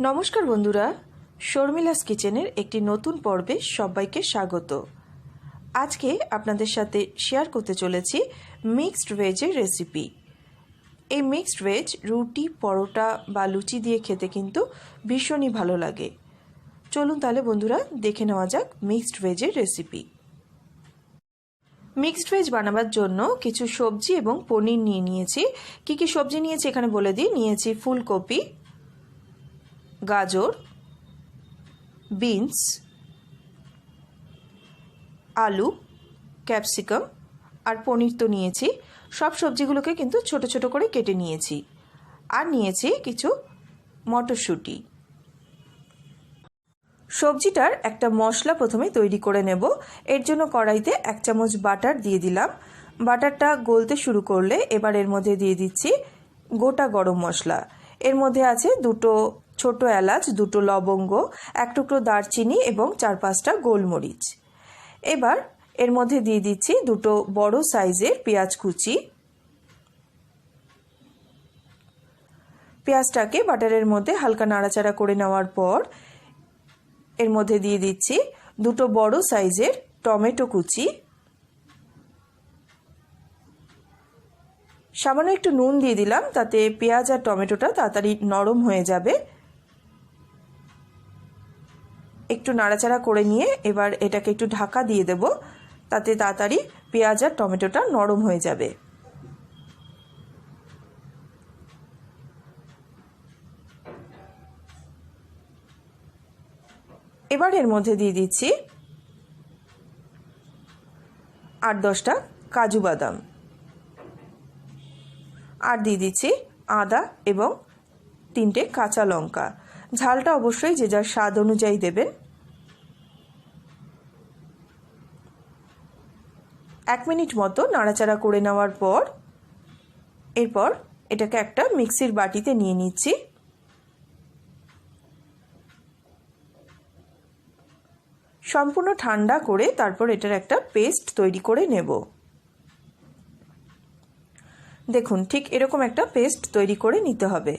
নমস্কার বন্ধুরা, শর্মিলাস কিচেনের একটি নতুন পর্বে সবাইকে স্বাগত। আজকে আপনাদের সাথে শেয়ার করতে চলেছি মিক্সড ভেজের রেসিপি। এই মিক্সড ভেজ রুটি, পরোটা বা লুচি দিয়ে খেতে কিন্তু ভীষণই ভালো লাগে। চলুন তাহলে বন্ধুরা দেখে নেওয়া যাক মিক্সড ভেজের রেসিপি। মিক্সড ভেজ বানাবার জন্য কিছু সবজি এবং পনির নিয়ে নিয়েছি। কী কী সবজি নিয়েছি এখানে বলে দিই। নিয়েছি ফুলকপি, গাজর, বিনস, আলু, ক্যাপসিকাম আর পনির তো নিয়েছি। সব সবজিগুলোকে কিন্তু ছোট ছোট করে কেটে নিয়েছি। আর নিয়েছি কিছু মটরশুঁটি। সবজিটার একটা মশলা প্রথমে তৈরি করে নেব। এর জন্য কড়াইতে 1 চামচ বাটার দিয়ে দিলাম। বাটারটা গলতে শুরু করলে এবার এর মধ্যে দিয়ে দিচ্ছি গোটা গরম মশলা। এর মধ্যে আছে 2টো ছোট এলাচ, 2টো লবঙ্গ, 1 টুকরো দারচিনি এবং 4-5টা গোলমরিচ। এবার এর মধ্যে দিয়ে দিচ্ছি 2টো বড় সাইজের পেঁয়াজ কুচি। পেঁয়াজটাকে বাটারের মধ্যে হালকা নাড়াচাড়া করে নেওয়ার পর এর মধ্যে দিয়ে দিচ্ছি 2টো বড় সাইজের টমেটো কুচি। সামান্য একটু নুন দিয়ে দিলাম, তাতে পেঁয়াজ আর টমেটোটা তাড়াতাড়ি নরম হয়ে যাবে। একটু নাড়াচাড়া করে নিয়ে এবার এটাকে একটু ঢাকা দিয়ে দেব, তাতে তাড়াতাড়ি পেঁয়াজ আর টমেটোটা নরম হয়ে যাবে। এবার এর মধ্যে দিয়ে দিচ্ছি 8-10টা কাজু বাদাম, আর দিয়ে দিচ্ছি আদা এবং 3টে কাঁচা লঙ্কা। ঝালটা অবশ্যই যে যার স্বাদ অনুযায়ী দেবেন। 1 মিনিট মতো নাড়াচাড়া করে নেওয়ার পর এরপর এটাকে একটা মিক্সির বাটিতে নিয়ে নিচ্ছি। সম্পূর্ণ ঠান্ডা করে তারপর এটার একটা পেস্ট তৈরি করে নেব। দেখুন, ঠিক এরকম একটা পেস্ট তৈরি করে নিতে হবে।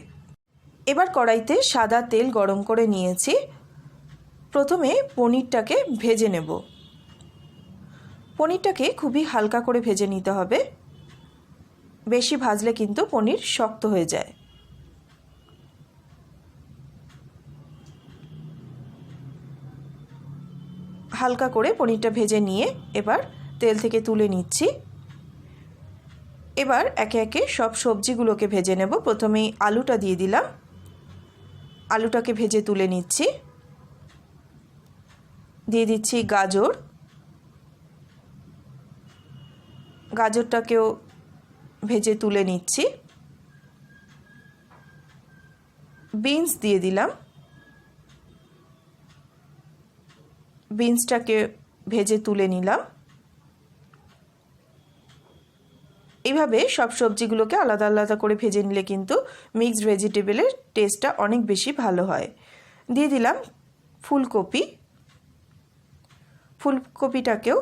এবার কড়াইতে সাদা তেল গরম করে নিয়েছি। প্রথমে পনিরটাকে ভেজে নেব। পনিরটাকে খুবই হালকা করে ভেজে নিতে হবে, বেশি ভাজলে কিন্তু পনির শক্ত হয়ে যায়। হালকা করে পনিরটা ভেজে নিয়ে এবার তেল থেকে তুলে নিচ্ছি। এবার একে একে সব সবজিগুলোকে ভেজে নেব। প্রথমেই আলুটা দিয়ে দিলাম। আলুটাকে ভেজে তুলে নিচ্ছি। দিয়ে দিচ্ছি গাজর। গাজরটাকেও ভেজে তুলে নিচ্ছি। বিনস দিয়ে দিলাম। বিনসটাকে ভেজে তুলে নিলাম। এইভাবে সব সবজিগুলোকে আলাদা আলাদা করে ভেজে নিলে কিন্তু মিক্সড ভেজিটেবলের টেস্টটা অনেক বেশি ভালো হয়। দিয়ে দিলাম ফুলকপি। ফুলকপিটাকেও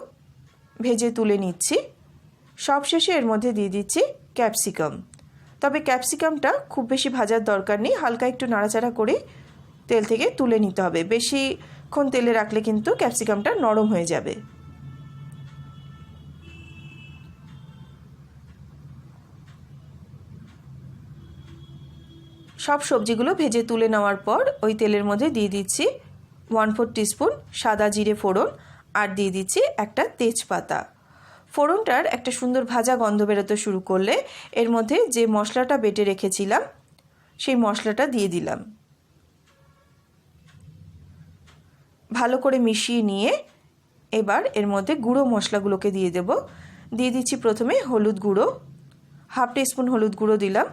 ভেজে তুলে নিচ্ছি। সবশেষে এর মধ্যে দিয়ে দিচ্ছি ক্যাপসিকাম। তবে ক্যাপসিকামটা খুব বেশি ভাজার দরকার নেই, হালকা একটু নাড়াচাড়া করে তেল থেকে তুলে নিতে হবে। বেশিক্ষণ তেলে রাখলে কিন্তু ক্যাপসিকামটা নরম হয়ে যাবে। সব সবজিগুলো ভেজে তুলে নেওয়ার পর ওই তেলের মধ্যে দিয়ে দিচ্ছি 1/4 টিস্পুন সাদা জিরে ফোড়ন, আর দিয়ে দিচ্ছি একটা তেজপাতা। ফোড়নটার একটা সুন্দর ভাজা গন্ধ বেরোতে শুরু করলে এর মধ্যে যে মশলাটা বেটে রেখেছিলাম সেই মশলাটা দিয়ে দিলাম। ভালো করে মিশিয়ে নিয়ে এবার এর মধ্যে গুঁড়ো মশলাগুলোকে দিয়ে দেব। দিয়ে দিচ্ছি প্রথমে হলুদ গুঁড়ো, 1/2 টিস্পুন হলুদ গুঁড়ো দিলাম।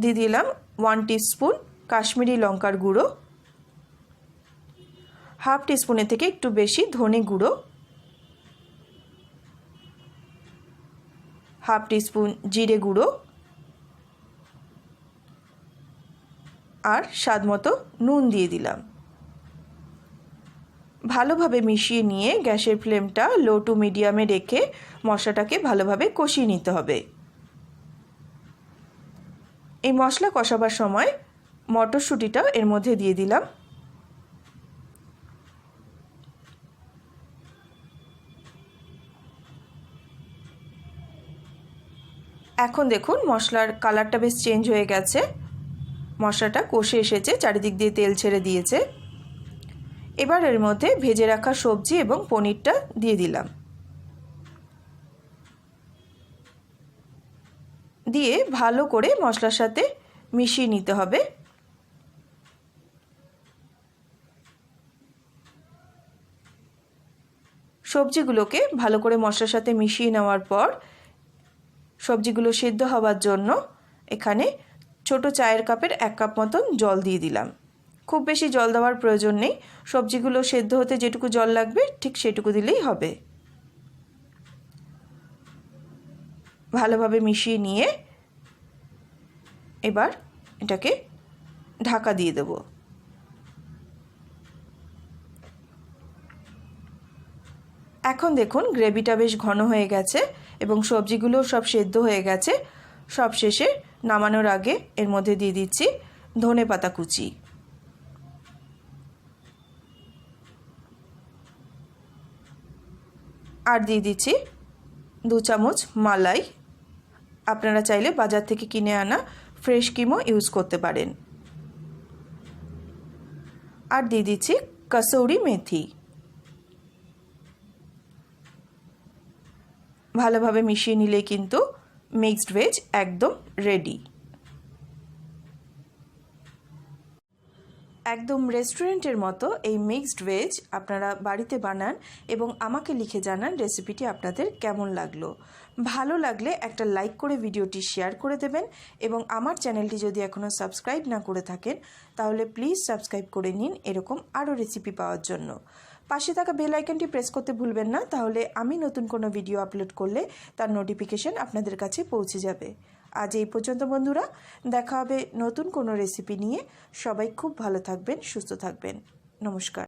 দিয়ে দিলাম 1 টিস্পুন কাশ্মীরি লঙ্কার গুঁড়ো, 1/2 টিস্পুনের থেকে একটু বেশি ধনে গুঁড়ো, 1/2 টিস্পুন জিরে গুঁড়ো, আর স্বাদ মতো নুন দিয়ে দিলাম। ভালোভাবে মিশিয়ে নিয়ে গ্যাসের ফ্লেমটা লো টু মিডিয়ামে রেখে মশলাটাকে ভালোভাবে কষিয়ে নিতে হবে। এই মশলা কষাবার সময় মটরশুঁটিটাও এর মধ্যে দিয়ে দিলাম। এখন দেখুন মশলার কালারটা বেশ চেঞ্জ হয়ে গেছে, মশলাটা কষে এসেছে, চারিদিক দিয়ে তেল ছেড়ে দিয়েছে। এবার এর মধ্যে ভেজে রাখা সবজি এবং পনিরটা দিয়ে দিলাম, দিয়ে ভালো করে মশলার সাথে মিশিয়ে নিতে হবে। সবজিগুলোকে ভালো করে মশলার সাথে মিশিয়ে নেওয়ার পর সবজিগুলো সেদ্ধ হওয়ার জন্য এখানে ছোট চায়ের কাপের 1 কাপ মতন জল দিয়ে দিলাম। খুব বেশি জল দেওয়ার প্রয়োজন নেই, সবজিগুলো সেদ্ধ হতে যেটুকু জল লাগবে ঠিক সেটুকু দিলেই হবে। ভালোভাবে মিশিয়ে নিয়ে এবার এটাকে ঢাকা দিয়ে দেব। এখন দেখুন গ্রেভিটা বেশ ঘন হয়ে গেছে এবং সবজিগুলো সব সেদ্ধ হয়ে গেছে। সব শেষে নামানোর আগে এর মধ্যে দিয়ে দিচ্ছি ধনেপাতা কুচি, আর দিয়ে দিচ্ছি 2 চামচ মালাই। আপনারা চাইলে বাজার থেকে কিনে আনা ফ্রেশ ক্রিমও ইউজ করতে পারেন। আর দিয়ে দিচ্ছি কসুরি মেথি। ভালোভাবে মিশিয়ে নিলে কিন্তু মিক্সড ভেজ একদম রেডি। একদম রেস্টুরেন্টের মতো এই মিক্সড ভেজ আপনারা বাড়িতে বানান এবং আমাকে লিখে জানান রেসিপিটি আপনাদের কেমন লাগলো। ভালো লাগলে একটা লাইক করে ভিডিওটি শেয়ার করে দেবেন এবং আমার চ্যানেলটি যদি এখনও সাবস্ক্রাইব না করে থাকেন তাহলে প্লিজ সাবস্ক্রাইব করে নিন এরকম আরও রেসিপি পাওয়ার জন্য। পাশে থাকা বেল আইকনটি প্রেস করতে ভুলবেন না, তাহলে আমি নতুন কোনো ভিডিও আপলোড করলে তার নোটিফিকেশন আপনাদের কাছে পৌঁছে যাবে। আজ এই পর্যন্ত বন্ধুরা, দেখা হবে নতুন কোনো রেসিপি নিয়ে। সবাই খুব ভালো থাকবেন, সুস্থ থাকবেন। নমস্কার।